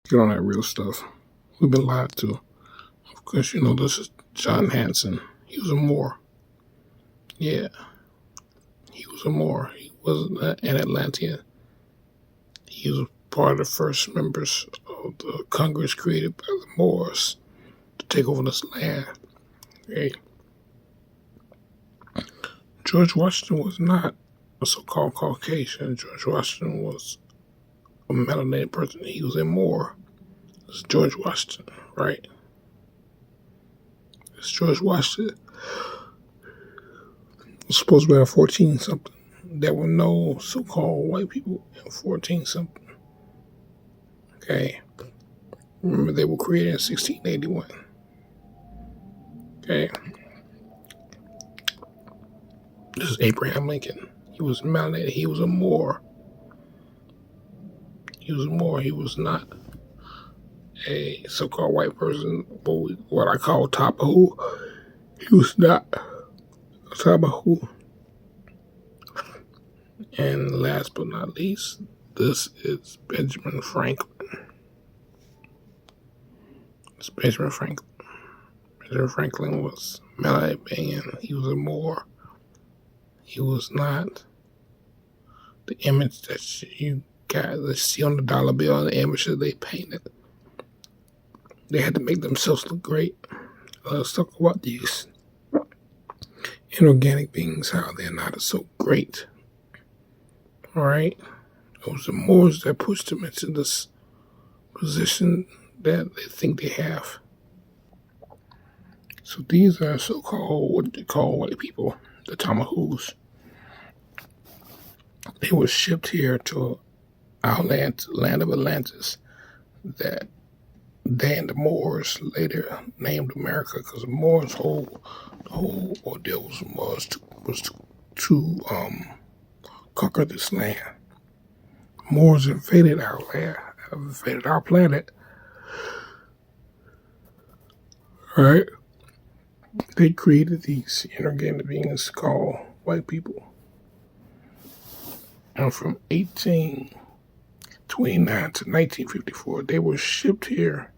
Get on that real stuff. We've been lied to. Of course, you know this is John Hanson. He was a Moor. Yeah, he was a Moor. He was an Atlantean. He was part of the first members of the Congress created by the Moors to take over this land. Okay. George Washington was not a so-called Caucasian. George Washington was a melanated person. He was a Moor. It's George Washington, right? It's George Washington. It was supposed to be 14-something. There were no so-called white people in 14-something. Okay. Remember, they were created in 1681. Okay. This is Abraham Lincoln. He was melanated. He was a Moor. He was a Moor. He was not a so-called white person, what I call tamahu. He was not a tamahu. And last but not least, this is Benjamin Franklin. It's Benjamin Franklin. Benjamin Franklin was melanated being. He was a Moor. He was not the image that you guys see on the dollar bill, the image that they painted. They had to make themselves look great. Let's talk about these inorganic beings, how they're not so great. All right? It was the Moors that pushed them into this position that they think they have. So these are so-called, what they call white people, the tamahus. They were shipped here to our land of Atlantis, that they and the Moors later named America, because the Moors' whole ordeal was to conquer this land. Moors invaded our land, invaded our planet. All right? They created these inorganic beings called white people. And from 1829 to 1954, they were shipped here.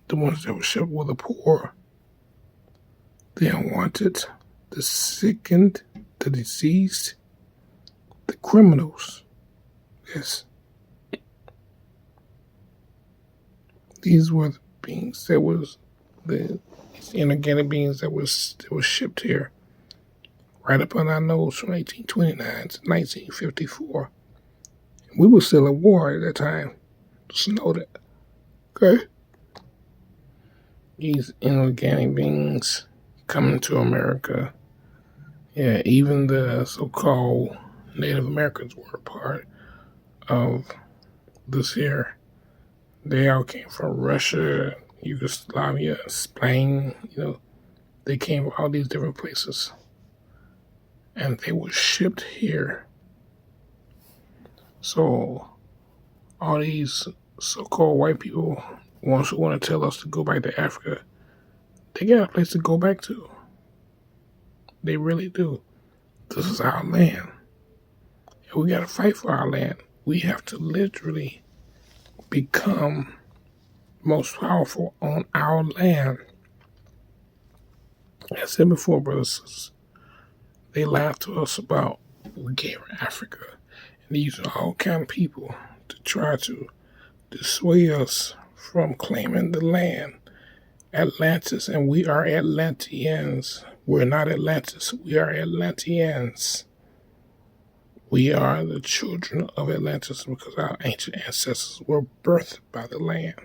The ones that were shipped were the poor, the unwanted, the sickened, the diseased, the criminals. Yes. These were the beings that was these inorganic beings that was shipped here right up on our nose from 1829 to 1954. We were still at war at that time. Just know that. Okay? These inorganic beings coming to America. Yeah, even the so-called Native Americans were a part of this here. They all came from Russia, Yugoslavia, Spain, they came from all these different places. And they were shipped here. So all these so-called white people want to tell us to go back to Africa, they got a place to go back to. They really do. This is our land. And we got to fight for our land. We have to literally become most powerful on our land. Like I said before, brothers, they laughed to us about we came from Africa. And these are all kind of people to try to dissuade us from claiming the land. Atlantis, and we are Atlanteans. We're not Atlantis, we are Atlanteans. We are the children of Atlantis because our ancient ancestors were birthed by the land.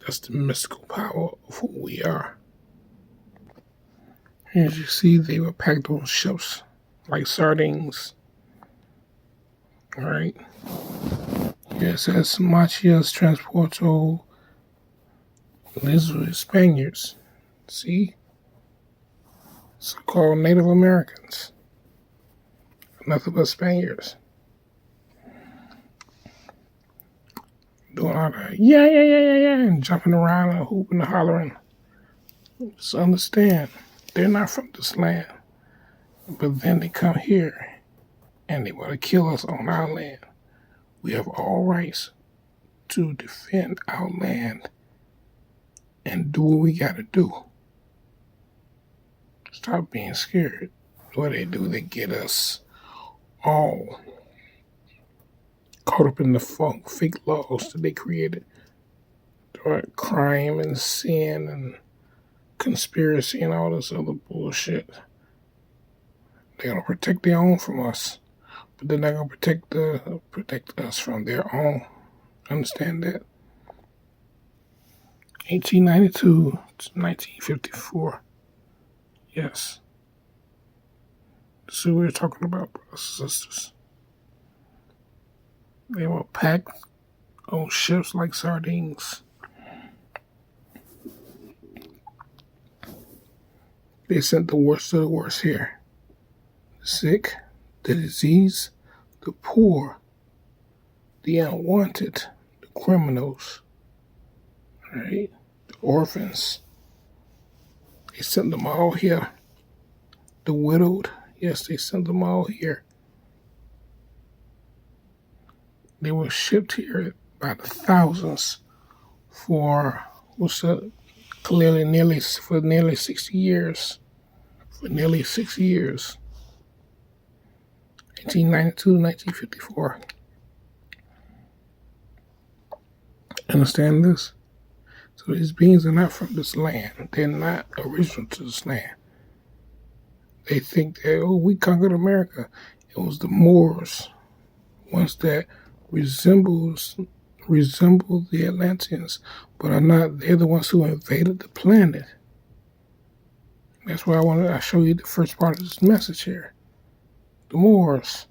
That's the mystical power of who we are. As you see, they were packed on ships like sardines. All right. Here it says Machias Transporto. These were Spaniards. See? So-called Native Americans. Nothing but Spaniards. Doing all that, yeah, and jumping around and hooping and hollering. Just understand, they're not from this land. But then they come here and they want to kill us on our land. We have all rights to defend our land and do what we gotta do. Stop being scared. What they do, they get us all caught up in the fake laws that they created. Crime and sin and conspiracy and all this other bullshit. They're gonna protect their own from us, but they're not gonna protect us from their own. Understand that? 1892 to 1954. Yes. This is what we're talking about, brothers and sisters. They were packed on ships like sardines. They sent the worst of the worst here. The sick, the diseased, the poor, the unwanted, the criminals, right? The orphans. They sent them all here. The widowed, yes, they sent them all here. They were shipped here by the thousands for nearly 60 years. For nearly 6 years. 1892 to 1954. Understand this? So these beings are not from this land. They're not original to this land. They think that, we conquered America. It was the Moors, ones that resemble the Atlanteans, but are not. They're the ones who invaded the planet. That's why I show you the first part of this message here. The Moors.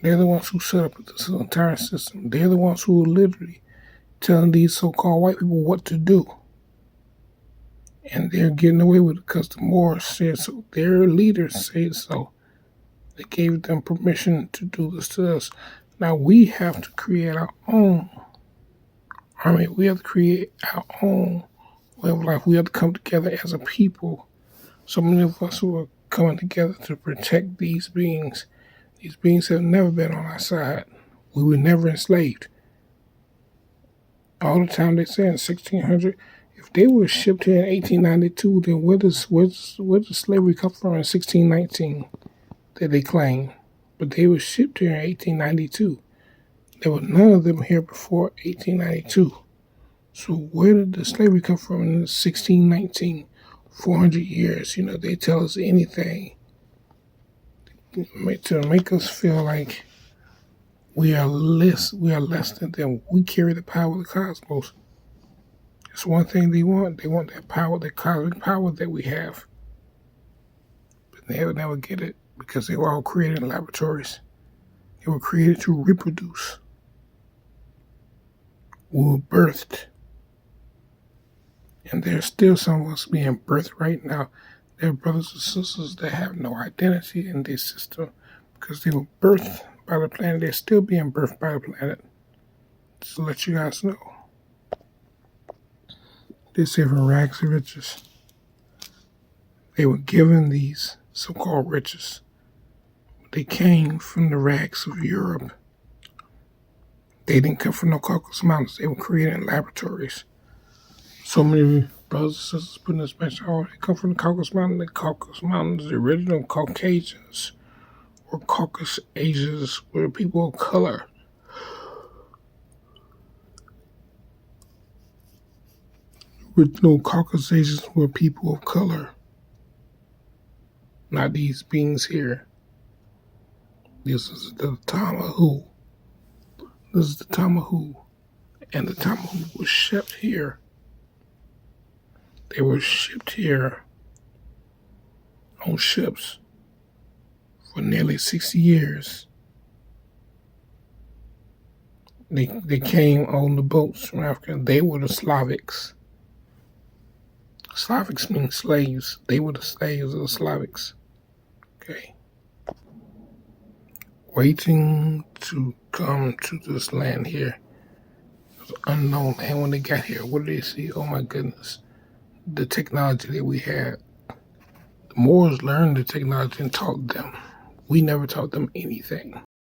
They're the ones who set up this entire system. They're the ones who are literally telling these so-called white people what to do. And they're getting away with it because the Moors said so. Their leaders said so. They gave them permission to do this to us. Now we have to create our own army. We have to create our own way of life. We have to come together as a people. So many of us who are coming together to protect these beings. These beings have never been on our side. We were never enslaved. All the time they say in 1600, if they were shipped here in 1892, then where does slavery come from in 1619 that they claim? But they were shipped here in 1892. There were none of them here before 1892. So where did the slavery come from in 1619? 400 years. They tell us anything to make us feel like we are less than them. We carry the power of the cosmos. It's one thing they want. They want that power, that cosmic power that we have. But they will never get it because they were all created in laboratories. They were created to reproduce. We were birthed. And there's still some of us being birthed right now. There are brothers and sisters that have no identity in this system because they were birthed by the planet. They're still being birthed by the planet. Just to let you guys know. They say from rags to riches. They were given these so-called riches. They came from the rags of Europe. They didn't come from no Caucasus Mountains. They were created in laboratories. So many brothers and sisters put in this message, they come from the Caucasus Mountains. The Caucasus Mountains, the original Caucasians, or Caucasus Asians, were people of color. Original Caucasians were people of color. Not these beings here. This is the tamahu. This is the tamahu. And the tamahu was shipped here. They were shipped here on ships for nearly 60 years. They came on the boats from Africa. They were the Slavics. Slavics mean slaves. They were the slaves of the Slavics. Okay. Waiting to come to this land here. It was unknown land when they got here. What did they see? Oh my goodness. The technology that we had. The Moors learned the technology and taught them. We never taught them anything.